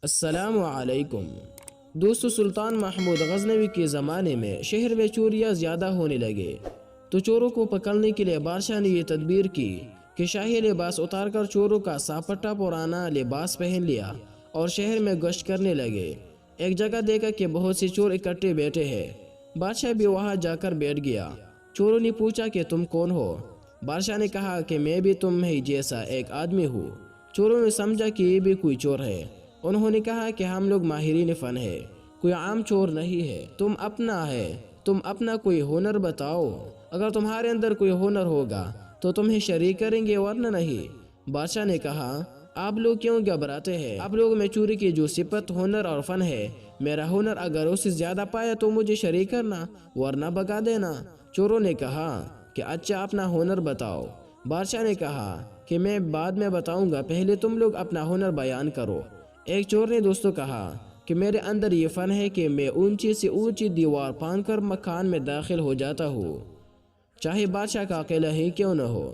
السلام علیکم دوستو، سلطان محمود غزنوی کے زمانے میں شہر میں چوریاں زیادہ ہونے لگے تو چوروں کو پکڑنے کے لیے بادشاہ نے یہ تدبیر کی کہ شاہی لباس اتار کر چوروں کا ساپٹا پرانا لباس پہن لیا اور شہر میں گشت کرنے لگے۔ ایک جگہ دیکھا کہ بہت سے چور اکٹھے بیٹھے ہیں۔ بادشاہ بھی وہاں جا کر بیٹھ گیا۔ چوروں نے پوچھا کہ تم کون ہو؟ بادشاہ نے کہا کہ میں بھی تم ہی جیسا ایک آدمی ہوں۔ چوروں نے سمجھا کہ یہ بھی کوئی چور ہے۔ انہوں نے کہا کہ ہم لوگ ماہرین فن ہے، کوئی عام چور نہیں ہے، تم اپنا کوئی ہنر بتاؤ۔ اگر تمہارے اندر کوئی ہنر ہوگا تو تمہیں شریک کریں گے، ورنہ نہیں۔ بادشاہ نے کہا آپ لوگ کیوں گھبراتے ہیں؟ آپ لوگ میں چوری کی جو صفت، ہنر اور فن ہے، میرا ہنر اگر اس سے زیادہ پایا تو مجھے شریک کرنا، ورنہ بگا دینا۔ چوروں نے کہا کہ اچھا اپنا ہنر بتاؤ۔ بادشاہ نے کہا کہ میں بعد میں بتاؤں گا، پہلے تم لوگ اپنا ہنر بیان کرو۔ ایک چور نے دوستوں کہا کہ میرے اندر یہ فن ہے کہ میں اونچی سے اونچی دیوار پھاند کر مکان میں داخل ہو جاتا ہوں، چاہے بادشاہ کا قلعہ ہی کیوں نہ ہو۔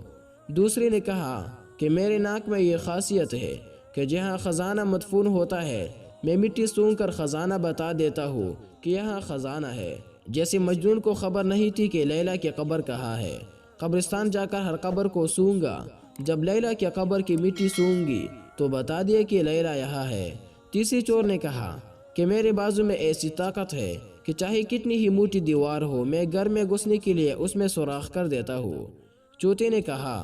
دوسرے نے کہا کہ میرے ناک میں یہ خاصیت ہے کہ جہاں خزانہ مدفون ہوتا ہے میں مٹی سونگھ کر خزانہ بتا دیتا ہوں کہ یہاں خزانہ ہے۔ جیسے مجنون کو خبر نہیں تھی کہ لیلا کی قبر کہاں ہے، قبرستان جا کر ہر قبر کو سونگا، جب لیلا کی قبر کی مٹی سونگی تو بتا دیا کہ لیلا یہاں ہے۔ تیسری چور نے کہا کہ میرے بازو میں ایسی طاقت ہے کہ چاہے کتنی ہی موٹی دیوار ہو میں گھر میں گھسنے کے لیے اس میں سوراخ کر دیتا ہوں۔ چوتھے نے کہا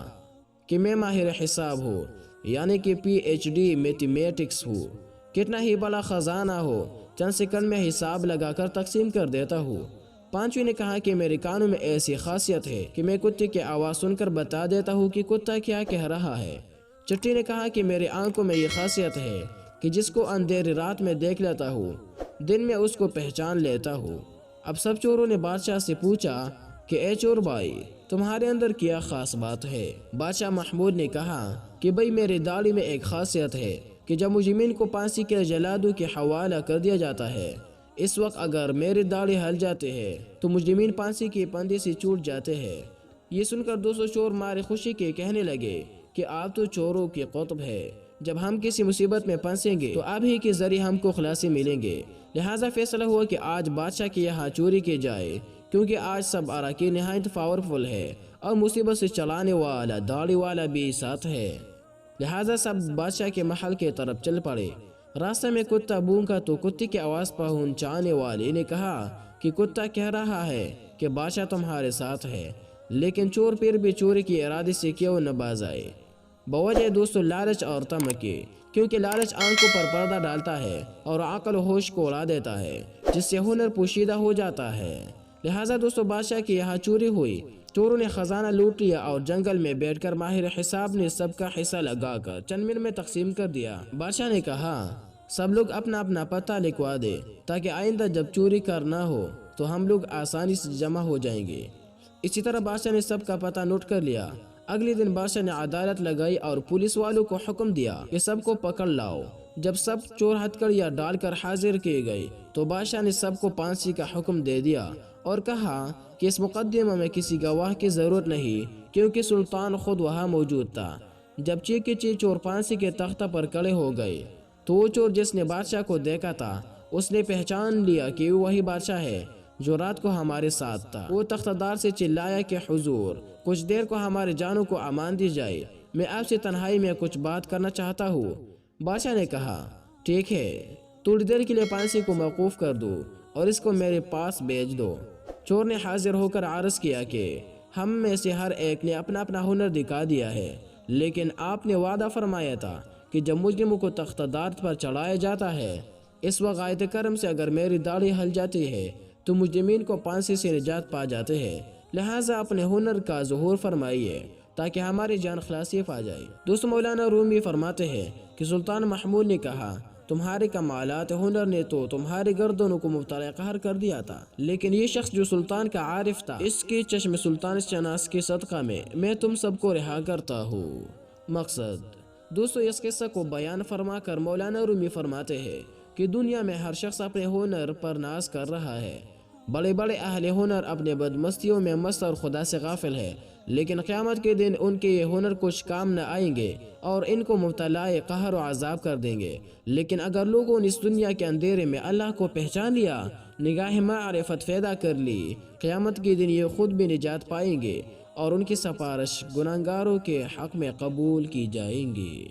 کہ میں ماہر حساب ہوں، یعنی کہ PhD میتھمیٹکس ہوں، کتنا ہی بڑا خزانہ ہو چند سیکنڈ میں حساب لگا کر تقسیم کر دیتا ہوں۔ پانچویں نے کہا کہ میرے کانوں میں ایسی خاصیت ہے کہ میں کتے کی آواز سن کر بتا دیتا ہوں کہ کتا کیا کہہ رہا ہے۔ چھٹی نے کہا کہ میرے آنکھوں میں یہ خاصیت ہے کہ جس کو اندھیری رات میں دیکھ لیتا ہوں، دن میں اس کو پہچان لیتا ہوں۔ اب سب چوروں نے بادشاہ سے پوچھا کہ اے چور بھائی، تمہارے اندر کیا خاص بات ہے؟ بادشاہ محمود نے کہا کہ بھائی میری داڑھی میں ایک خاصیت ہے کہ جب مجرمین کو پھانسی کے جلادوں کے حوالہ کر دیا جاتا ہے، اس وقت اگر میری داڑھی ہل جاتے ہیں تو مجرمین پھانسی کے پھندے سے چھوٹ جاتے ہیں۔ یہ سن کر 200 چور مارے خوشی کے کہنے لگے کہ آپ تو چوروں کے قطب ہے، جب ہم کسی مصیبت میں پھنسیں گے تو آپ ہی کے ذریعے ہم کو خلاصی ملیں گے۔ لہٰذا فیصلہ ہوا کہ آج بادشاہ کے یہاں چوری کی جائے، کیونکہ آج سب اراکین نہایت پاورفل ہے اور مصیبت سے چلانے والا داڑھی والا بھی ساتھ ہے۔ لہٰذا سب بادشاہ کے محل کے طرف چل پڑے۔ راستہ میں کتا بھونکا تو کتے کی آواز پہنچانے والے نے کہا کہ کتا کہہ رہا ہے کہ بادشاہ تمہارے ساتھ ہے، لیکن چور پھر بھی چوری کی ارادے سے کیوں نہ باز آئے؟ بوجہ دوستو لالچ اور تمکے، کیونکہ لالچ آنکھوں پر پردہ ڈالتا ہے اور عقل و ہوش کو اڑا دیتا ہے، جس سے ہنر پوشیدہ ہو جاتا ہے۔ لہٰذا دوستو بادشاہ کی یہاں چوری ہوئی، چوروں نے خزانہ لوٹ لیا اور جنگل میں بیٹھ کر ماہر حساب نے سب کا حصہ لگا کر چند منٹ میں تقسیم کر دیا۔ بادشاہ نے کہا سب لوگ اپنا اپنا پتہ لکھوا دے تاکہ آئندہ جب چوری کرنا ہو تو ہم لوگ آسانی سے جمع ہو جائیں گے۔ اسی طرح بادشاہ نے سب کا پتہ نوٹ کر لیا۔ اگلے دن بادشاہ نے عدالت لگائی اور پولیس والوں کو حکم دیا کہ سب کو پکڑ لاؤ۔ جب سب چور ہتھکڑیاں ڈال کر حاضر کیے گئے تو بادشاہ نے سب کو پھانسی کا حکم دے دیا اور کہا کہ اس مقدمہ میں کسی گواہ کی ضرورت نہیں، کیونکہ سلطان خود وہاں موجود تھا۔ جب چیخ چور پھانسی کے تختہ پر کھڑے ہو گئے تو وہ چور جس نے بادشاہ کو دیکھا تھا اس نے پہچان لیا کہ وہی بادشاہ ہے جو رات کو ہمارے ساتھ تھا۔ وہ تختہ دار سے چلایا کہ حضور، کچھ دیر کو ہمارے جانوں کو امان دی جائے، میں آپ سے تنہائی میں کچھ بات کرنا چاہتا ہوں۔ بادشاہ نے کہا ٹھیک ہے، تھوڑی دیر کے لیے پھانسی کو موقوف کر دو اور اس کو میرے پاس بھیج دو۔ چور نے حاضر ہو کر عرض کیا کہ ہم میں سے ہر ایک نے اپنا اپنا ہنر دکھا دیا ہے، لیکن آپ نے وعدہ فرمایا تھا کہ جب مجرموں کو تختہ دار پر چڑھایا جاتا ہے، اس وقت آیت کرم سے اگر میری داڑھی ہل جاتی ہے تو مجرمین کو پھانسی سے نجات پا جاتے ہیں۔ لہٰذا اپنے ہنر کا ظہور فرمائیے تاکہ ہماری جان خلاصی پا جائے۔ دوست مولانا رومی فرماتے ہیں کہ سلطان محمود نے کہا تمہارے کمالات ہنر نے تو تمہارے گردنوں کو مبتلا قہر کر دیا تھا، لیکن یہ شخص جو سلطان کا عارف تھا، اس کے چشم سلطان شناس کے صدقہ میں تم سب کو رہا کرتا ہوں۔ مقصد دوستو اس قصہ کو بیان فرما کر مولانا رومی فرماتے ہیں کہ دنیا میں ہر شخص اپنے ہنر پر ناز کر رہا ہے، بڑے بڑے اہل ہنر اپنے بدمستیوں میں مست اور خدا سے غافل ہے، لیکن قیامت کے دن ان کے یہ ہنر کچھ کام نہ آئیں گے اور ان کو مبتلا قہر و عذاب کر دیں گے۔ لیکن اگر لوگوں نے اس دنیا کے اندھیرے میں اللہ کو پہچان لیا، نگاہ معرفت پیدا کر لی، قیامت کے دن یہ خود بھی نجات پائیں گے اور ان کی سفارش گناہگاروں کے حق میں قبول کی جائیں گی۔